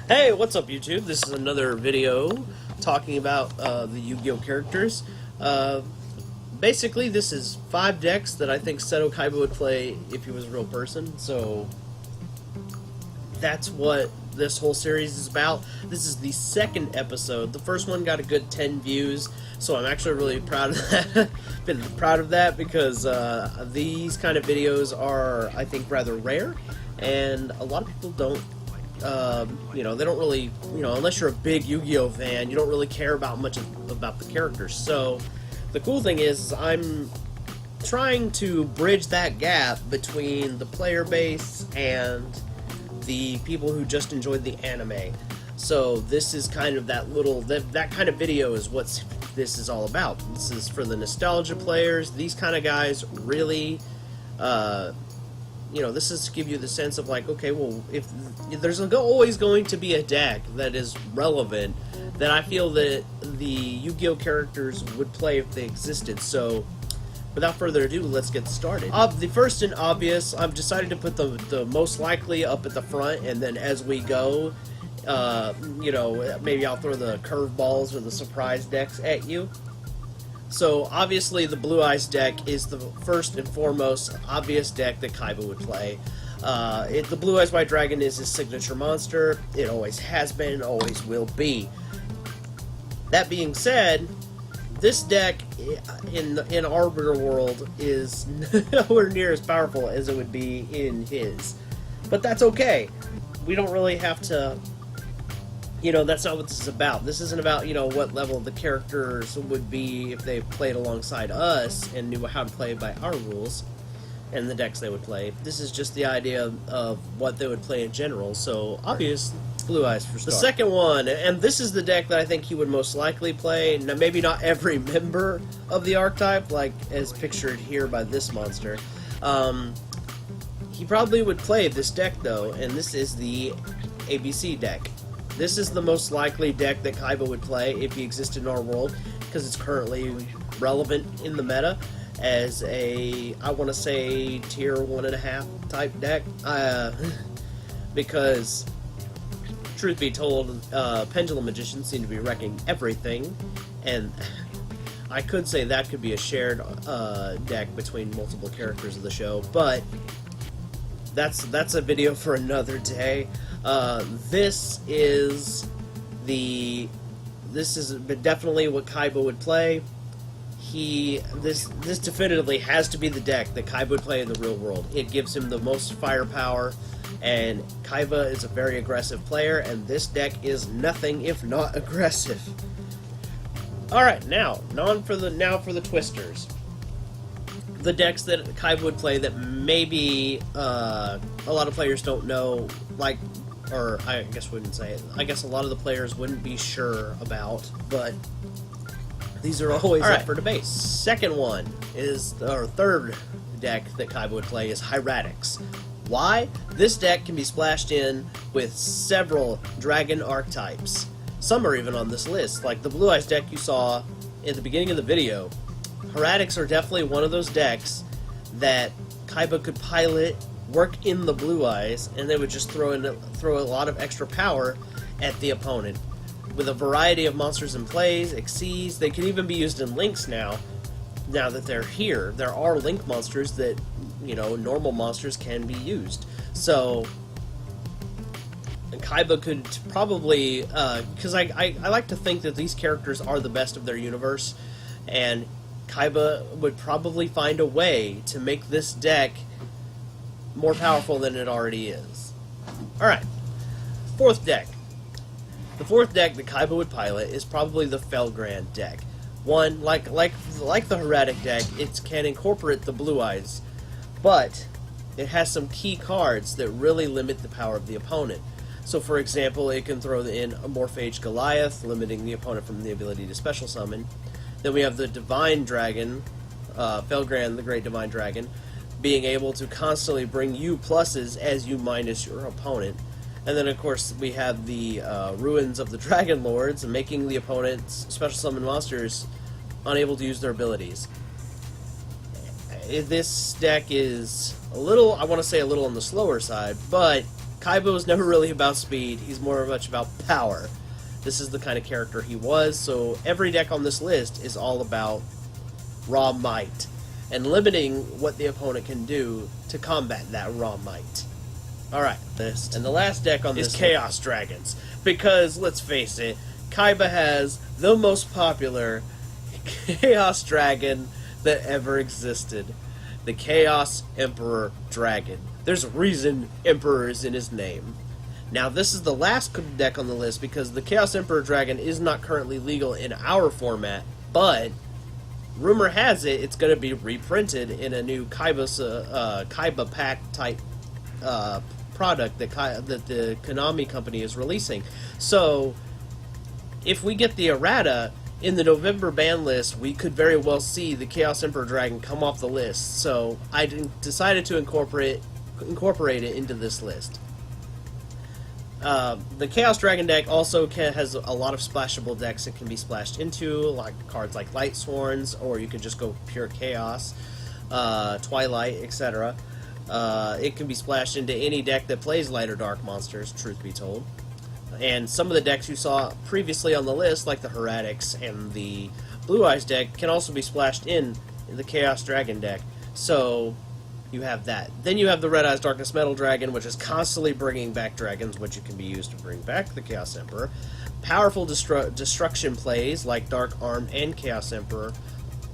Hey, what's up YouTube? This is another video talking about the Yu-Gi-Oh characters. Basically, this is 5 decks that I think Seto Kaiba would play if he was a real person, so that's what this whole series is about. This is the second episode. The first one got a good 10 views, so I'm actually really proud of that. Been proud of that because these kind of videos are, I think, rather rare, and a lot of people don't they don't really, unless you're a big Yu-Gi-Oh fan, you don't really care about much about the characters. So the cool thing is I'm trying to bridge that gap between the player base and the people who just enjoyed the anime. So this is kind of that kind of video is what this is all about. This is for the nostalgia players. These kind of guys really this is to give you the sense of like, okay, well, if there's always going to be a deck that is relevant, then I feel that the Yu-Gi-Oh characters would play if they existed. So, without further ado, let's get started. The first and obvious, I've decided to put the most likely up at the front, and then as we go, maybe I'll throw the curveballs or the surprise decks at you. So, obviously, the Blue Eyes deck is the first and foremost obvious deck that Kaiba would play. The Blue Eyes White Dragon is his signature monster. It always has been and always will be. That being said, this deck in our real world is nowhere near as powerful as it would be in his. But that's okay. We don't really have to... that's not what this is about. This isn't about, what level the characters would be if they played alongside us and knew how to play by our rules and the decks they would play. This is just the idea of what they would play in general. So, obvious, Blue Eyes for start. The second one, and this is the deck that I think he would most likely play. Now, maybe not every member of the archetype, like as pictured here by this monster. He probably would play this deck, though, and this is the ABC deck. This is the most likely deck that Kaiba would play if he existed in our world, because it's currently relevant in the meta as a, I want to say, tier 1.5 type deck. Because, truth be told, Pendulum Magicians seem to be wrecking everything, and I could say that could be a shared deck between multiple characters of the show, but that's a video for another day. This is definitely what Kaiba would play. This definitively has to be the deck that Kaiba would play in the real world. It gives him the most firepower, and Kaiba is a very aggressive player, and this deck is nothing if not aggressive. Alright, now for the twisters. The decks that Kaiba would play that maybe a lot of players don't know, or I guess wouldn't say it. I guess a lot of the players wouldn't be sure about, but these are always up for debate. Second one is, or third deck that Kaiba would play is Hieratics. Why? This deck can be splashed in with several dragon archetypes. Some are even on this list, like the Blue Eyes deck you saw at the beginning of the video. Hieratics are definitely one of those decks that Kaiba could pilot, work in the Blue Eyes, and they would just throw a lot of extra power at the opponent. With a variety of monsters in plays, Xyz, they can even be used in links now that they're here. There are link monsters that, normal monsters can be used. So, Kaiba could probably, because I like to think that these characters are the best of their universe, and Kaiba would probably find a way to make this deck more powerful than it already is. Alright, fourth deck. The fourth deck that Kaiba would pilot is probably the Felgrand deck. One, like the Hieratic deck, it can incorporate the Blue Eyes, but it has some key cards that really limit the power of the opponent. So, for example, it can throw in a Morphage Goliath, limiting the opponent from the ability to special summon. Then we have the Divine Dragon, Felgrand, the Great Divine Dragon, being able to constantly bring you pluses as you minus your opponent. And then, of course, we have the Ruins of the Dragon Lords, making the opponent's special summon monsters unable to use their abilities. This deck is a little, I want to say a little on the slower side, but Kaiba was never really about speed, he's more much about power. This is the kind of character he was, so every deck on this list is all about raw might, and limiting what the opponent can do to combat that raw might. Alright, and the last deck on this is Chaos Dragons, because, let's face it, Kaiba has the most popular Chaos Dragon that ever existed. The Chaos Emperor Dragon. There's a reason Emperor is in his name. Now, this is the last deck on the list because the Chaos Emperor Dragon is not currently legal in our format, but rumor has it it's going to be reprinted in a new Kaiba pack type product that the Konami company is releasing. So, if we get the errata in the November ban list, we could very well see the Chaos Emperor Dragon come off the list. So I decided to incorporate it into this list. The Chaos Dragon deck also has a lot of splashable decks it can be splashed into, like cards like Light Sworns, or you could just go pure Chaos, Twilight, etc. It can be splashed into any deck that plays light or dark monsters, truth be told. And some of the decks you saw previously on the list, like the Hieratics and the Blue Eyes deck, can also be splashed in the Chaos Dragon deck. So, you have that. Then you have the Red Eyes Darkness Metal Dragon, which is constantly bringing back dragons, which you can be used to bring back the Chaos Emperor. Powerful destruction plays, like Dark Arm and Chaos Emperor,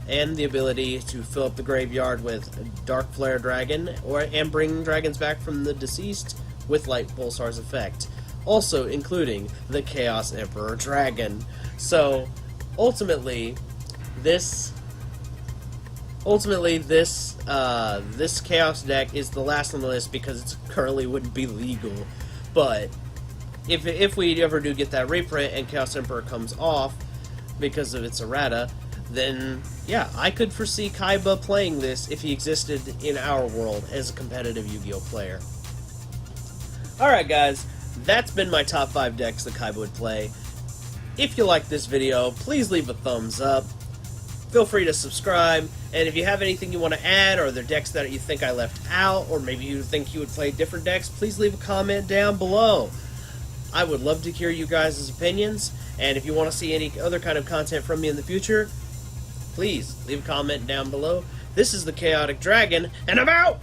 and the ability to fill up the graveyard with Dark Flare Dragon, and bring dragons back from the deceased with Light Pulsar's effect. Also including the Chaos Emperor Dragon. So, ultimately, this Chaos deck is the last on the list because it currently wouldn't be legal. But if we ever do get that reprint and Chaos Emperor comes off because of its errata, then yeah, I could foresee Kaiba playing this if he existed in our world as a competitive Yu-Gi-Oh player. Alright guys, that's been my top 5 decks that Kaiba would play. If you like this video, please leave a thumbs up. Feel free to subscribe, and if you have anything you want to add, or other decks that you think I left out, or maybe you think you would play different decks, please leave a comment down below. I would love to hear you guys' opinions, and if you want to see any other kind of content from me in the future, please leave a comment down below. This is the Chaotic Dragon, and I'm out!